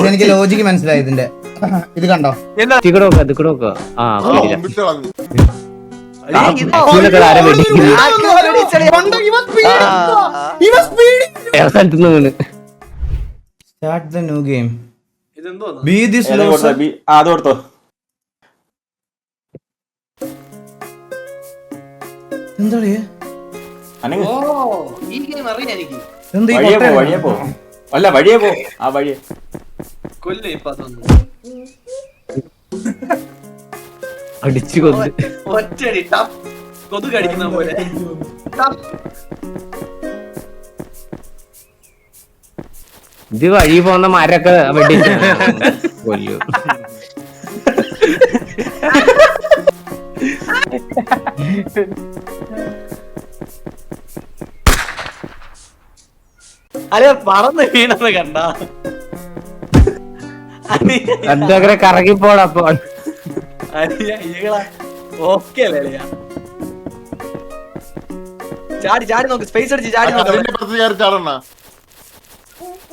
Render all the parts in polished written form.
എനിക്ക് ലോജിക്ക് മനസ്സിലായി ഇതിന്റെ. ഇത് കണ്ടോ? Start the new game. Be this loser. അതോർത്തോ എന്താ വഴിയെ പോ അല്ല വഴിയെ പോ ആ വഴിയെ അടിച്ചു കൊന്ന് ഒറ്റടി കൊതു കടിക്കുന്ന പോലെ. ഇത് വഴി പോകുന്ന മരൊക്കെ വെട്ടിച്ച് കൊല്ലു. അല്ലെ പറന്ന് വീണത് കണ്ട എന്തൊക്കെ കറങ്ങിപ്പോടപ്പോ. ഓക്കെ അല്ലേ ചാടി ചാടി നോക്ക്, സ്പേസ് അടിച്ച് ചാടി നോക്ക്,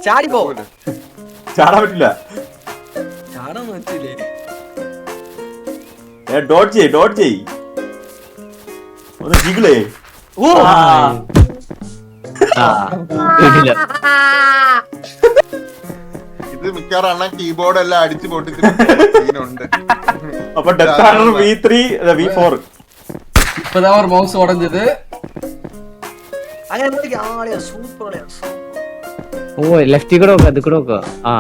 ചാടി പോ. ചാടാൻ പറ്റില്ല. ചാടാൻ പറ്റില്ലേ? ഡോട്ട് ചെയ് ഒന്ന് ജിഗിളേ. ഓ ഇത് മിക്കവാറും കീബോർഡ് എല്ലാം അടിച്ചു പൊട്ടിച്ചിട്ടുണ്ട്. അപ്പൊ V3 V4 இப்பதான் ஒரு மவுஸ் உடைஞ்சது. അങ്ങനെ സൂപ്പർ. ഓ ലെഫ്റ്റ് കൂടെ നോക്കാം, അത് കൂടെ നോക്കാം. ആ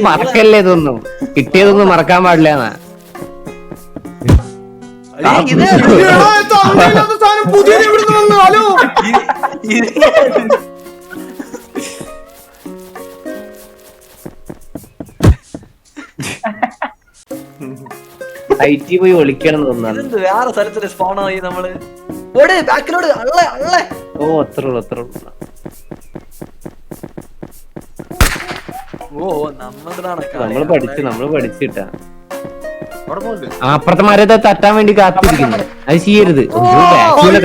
മറക്കല്ലേ ഇതൊന്നും, കിട്ടിയതൊന്നും മറക്കാൻ പാടില്ല. ഐറ്റി പോയി ഒളിക്കണം തോന്നുന്നു. വേറെ സ്ഥലത്ത് സ്പോൺ ആയി നമ്മള്. ബാക്കിലോട് ഓ അത്ര ഉള്ളു. ഓ നമ്മള് പഠിച്ചിട്ടാ. അപ്പുറത്തെ മരത്തെ തട്ടാൻ വേണ്ടി കാത്തിരിക്കുന്നു. അത് ചെയ്യരുത്. കൊണ്ട്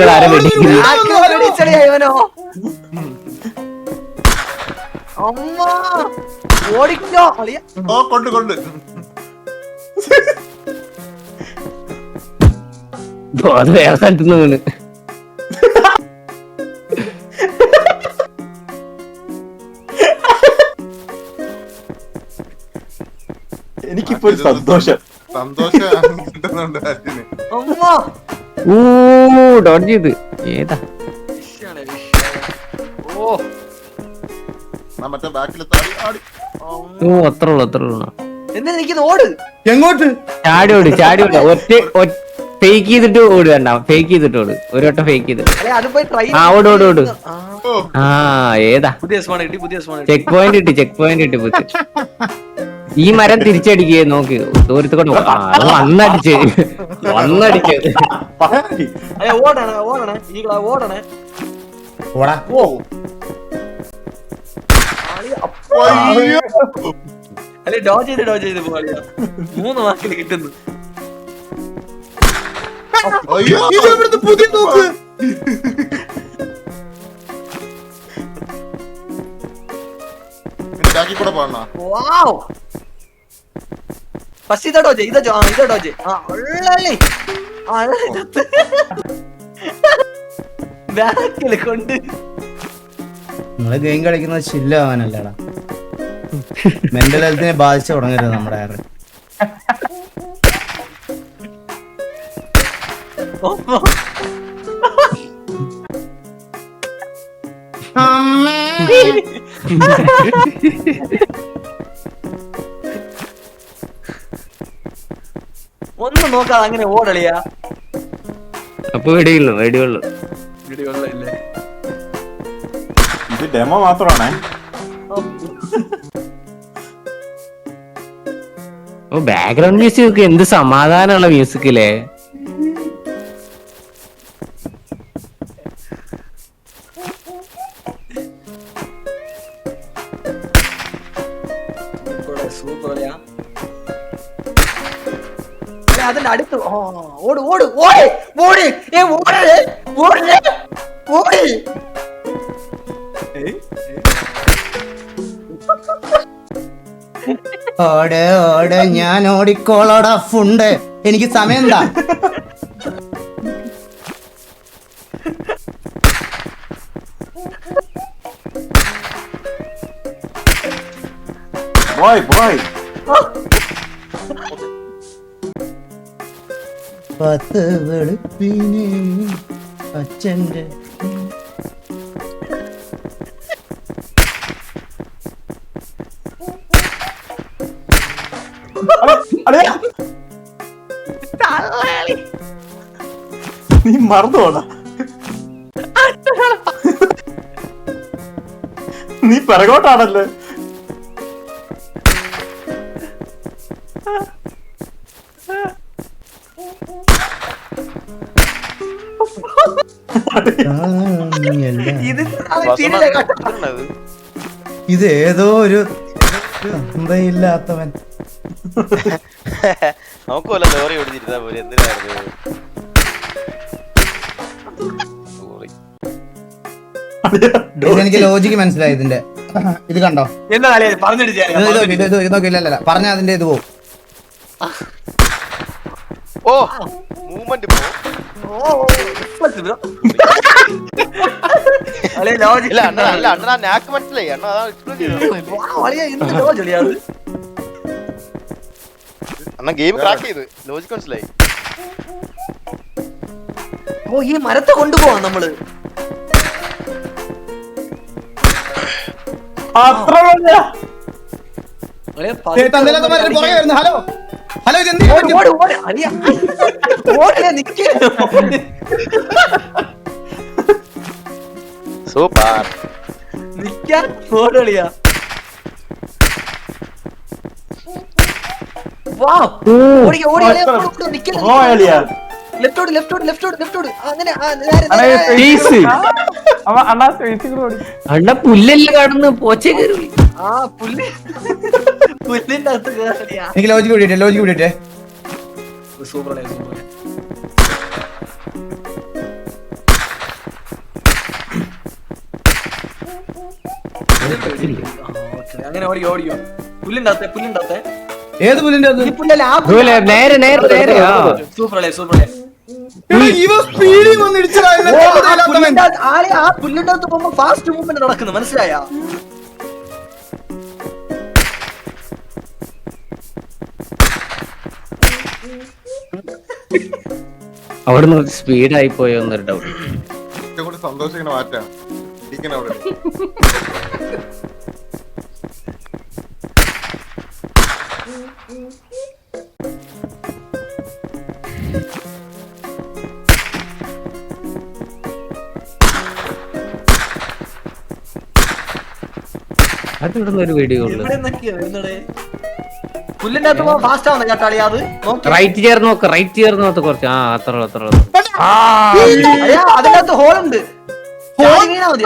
അത് വേറെ സ്ഥലത്ത് നിന്ന് വീണ്. എനിക്കിപ്പോ ഒരു സന്തോഷം കിട്ടുന്നുണ്ട്. ഡോട്ട് ചെയ്ത് ഏതാ മറ്റേ ബാക്കിൽ ഓ അത്ര ഉള്ളു. എന്താ എനിക്ക് ഓട് എങ്ങോട്ട് ചാടി ഓട് ഒറ്റ ഫേക്ക് ചെയ്തിട്ട് ഓട്. വേണ്ട, ഫേക്ക് ചെയ്തിട്ട് ഓട്. ഒരു വട്ടം ഫേക്ക് ചെയ്തിട്ട് ഓട്. ആ ഏതാ ചെക്ക് പോയിന്റ് ഇട്ട് പുതിയ. ഈ മരം തിരിച്ചടിക്കേ നോക്ക്, ദൂരത്ത് കൊണ്ട് വന്നടിച്ച്. അല്ലെ ഡോജ് ചെയ്ത് പോവാളിയാ. 3 മാർക്കിൽ കിട്ടുന്നു. പുതിയ നോക്ക്. കൂടെ പോണ കൊണ്ട് നമ്മള് ഗെയിം കളിക്കുന്നത് ചില്ലാവാനല്ലടാ, മെന്റൽ ഹെൽത്തിനെ ബാധിച്ചു തുടങ്ങരുത് നമ്മുടെ ആറ്. ഒന്നും നോക്കാതെ അങ്ങനെ ഓടളിയാ. അപ്പൊ വെടിയുള്ളൂ. ഇത് ഡെമോ മാത്രമാണേ. ഓ ബാക്ക്ഗ്രൗണ്ട് മ്യൂസിക് എന്ത് സമാധാനമുള്ള മ്യൂസിക്കില്ലേ. അതിന്റെ അടുത്ത് ഓട് പോയി. ഓട് ഓട് ഞാൻ ഓടിക്കോളോടാ ഫുണ്ട്. എനിക്ക് സമയം എന്താ? ബോയ് പത്ത് വെളുപ്പിനെ അച്ഛൻ്റെ നീ മറന്നു പോടാ. നീ പിറകോട്ടാണല്ലേ. ഇത് ഏതോ ഒരു ഇല്ലാത്തവൻ. നമുക്ക് വല്ല ലോറി ഓടിച്ചിരുന്നാ പോലെ എന്തിനായിരുന്നു. എനിക്ക് ലോജിക്ക് മനസ്സിലായി ഇതിന്റെ. ഇത് കണ്ടോ? എന്താ പറഞ്ഞിട്ട് നോക്കില്ല പറഞ്ഞ അതിന്റെ ഇത് പോവും. ഓ മൂവ്മെന്റ് ഇല്ല അണ്ണ അല്ല അണ്ണ നാക്ക് മനസ്സിലായി. അണ്ണ അതാണ് എക്സ്പ്ലെയിൻ ചെയ്തത്. അണ്ണ ഗെയിം ക്രാക്ക് ചെയ്ത് ലോജിക് മനസ്സിലായി. ഓ ഈ മരത്തെ കൊണ്ടുപോവാം നമ്മള്. ഹലോ ഹലോ ഇത് സൂപ്പർ നിക്കാൻ ഓടിയാ. അണ്ണ പുല്ലെല്ലാം കാണുന്നു പോച്ച കയറി. പുല്ലിന്റെ അകത്ത് കേറിയാ. എനിക്ക് ലോജിക്ക് കൂടിയിട്ടേ സൂപ്പർ. അങ്ങനെ ഓടിയോ പുല്ലിന്റെ അകത്തെ ഏത് പുല്ലിന്റെ അത്? നേരെ നേരെ നേരെ സൂപ്പർ. ആ പുല്ലിന്റെ അകത്ത് പോകുമ്പോ ഫാസ്റ്റ് മൂവ്മെന്റ് നടക്കുന്നു. മനസ്സിലായ? അവിടുന്ന് സ്പീഡായി പോയോ എന്നൊരു ഡൗട്ട്. സന്തോഷിക്കണ മാറ്റാ ഇരിക്കണ അവിടെ. അത് ഇവിടുന്ന് ഒരു വീഡിയോ ഉള്ളു. പുല്ലിന്റെ അകത്ത് പോകുമ്പോ ഫാസ്റ്റ് ആവുന്ന കേട്ടാളി. അത് റൈറ്റ് ചേർന്ന് നോക്ക് കുറച്ച്. ആ അത്ര അതിനകത്ത് ഹോളുണ്ട്. വീണാ മതി.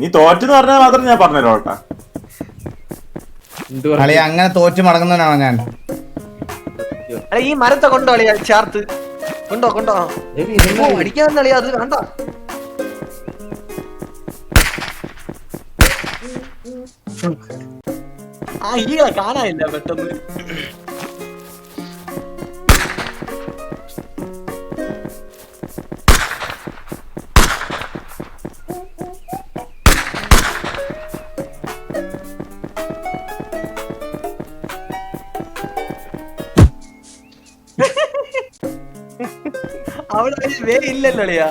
നീ തോറ്റെന്ന് പറഞ്ഞാൽ മാത്രം ഞാൻ പറഞ്ഞല്ലോ കേട്ടാ. അങ്ങനെ തോറ്റു മടങ്ങുന്നവനാണോ ഞാൻ? ഈ മരത്തെ കൊണ്ടോ കളിയാ ചേർത്ത് കൊണ്ടോ അടിക്കാൻ കളിയാ. അത് വേണ്ട. ആ ഈകളെ കാണാനില്ല പെട്ടെന്ന്. അവിടെ വേ ഇല്ലല്ലോ അളിയാ.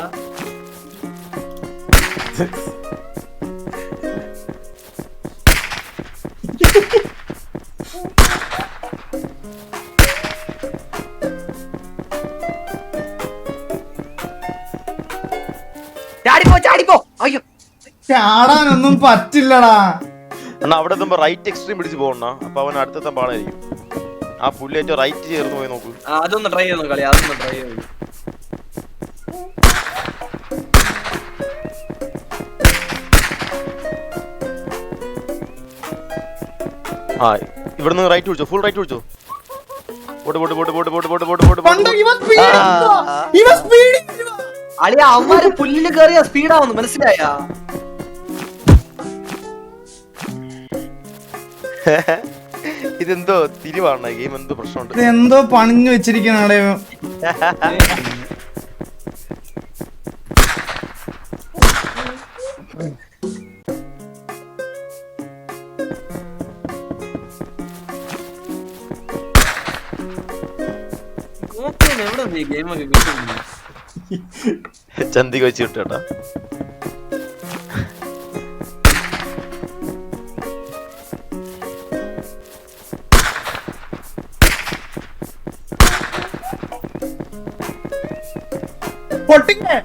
ചാടിപ്പോ. അയ്യോ ചാടാനൊന്നും പറ്റില്ലടാ. അണ്ണാ അവിടെ എത്തുമ്പോ റൈറ്റ് എക്സ്ട്രീം പിടിച്ച് പോകണ. അപ്പൊ അവൻ അടുത്തെത്താൻ പാടായിരിക്കും. ആ പുല്ലേറ്റോ റൈറ്റ് ചേർന്ന് പോയി നോക്ക്. അതൊന്ന് ട്രൈ ചെയ്ത് കളി. അതൊന്ന് ട്രൈ ചെയ്ത്. ആ ഇവിടുന്ന് റൈറ്റ് പിടിച്ചോ. ഫുൾ റൈറ്റ് പിടിച്ചോ. അളിയ അവന്മാര് പുല്ലില് കേറിയ സ്പീഡാവുന്നു മനസ്സിലായ. ഇതെന്തോ തിരിവാണ് ഗെയിം, എന്തോ പ്രശ്നമുണ്ട്. ഇത് എന്തോ പണിഞ്ഞു വെച്ചിരിക്കണ. ചന്തിക്ക് വെച്ച് വിട്ടേട്ടാ. പൊട്ടിക്കേ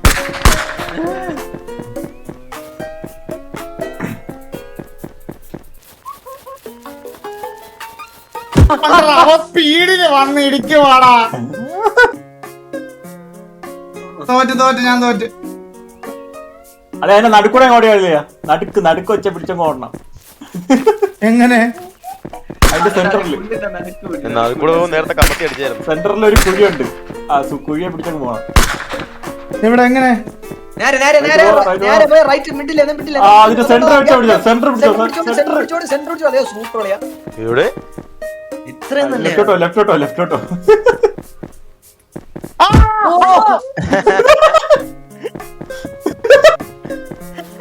സ്പീഡില് വന്ന് ഇടിക്കുവാടാ. തോറ്റ് ഞാൻ തോറ്റ്. അതെ, അതിന്റെ നടുക്കൂടെ ഓടിയാ. നടുക്ക് വെച്ച പിടിച്ചങ്ങ് ഓടണം. എങ്ങനെ? അതിന്റെ സെന്ററിൽ നേരത്തെ കമ്പത്തി അടിച്ചായിരുന്നു. സെന്ററിൽ ഒരു കുഴിയുണ്ട്. ആ കുഴിയെ പിടിച്ചങ്ങ് പോകണം. ഇവിടെ എങ്ങനെ? അതിന്റെ സെന്റർ വെച്ചാ പിടിച്ചോ. സെന്റർ പിടിച്ചോ. സൂപ്പർ കളിയാ. ഇവിടെ ഇത്രയും നല്ല ലെഫ്റ്റോട്ടോ.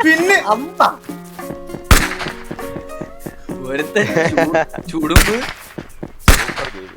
പിന്നെ അമ്മ ഒരുത്തെ ചുടുമ്പ് സൂപ്പർ ഗെയിം.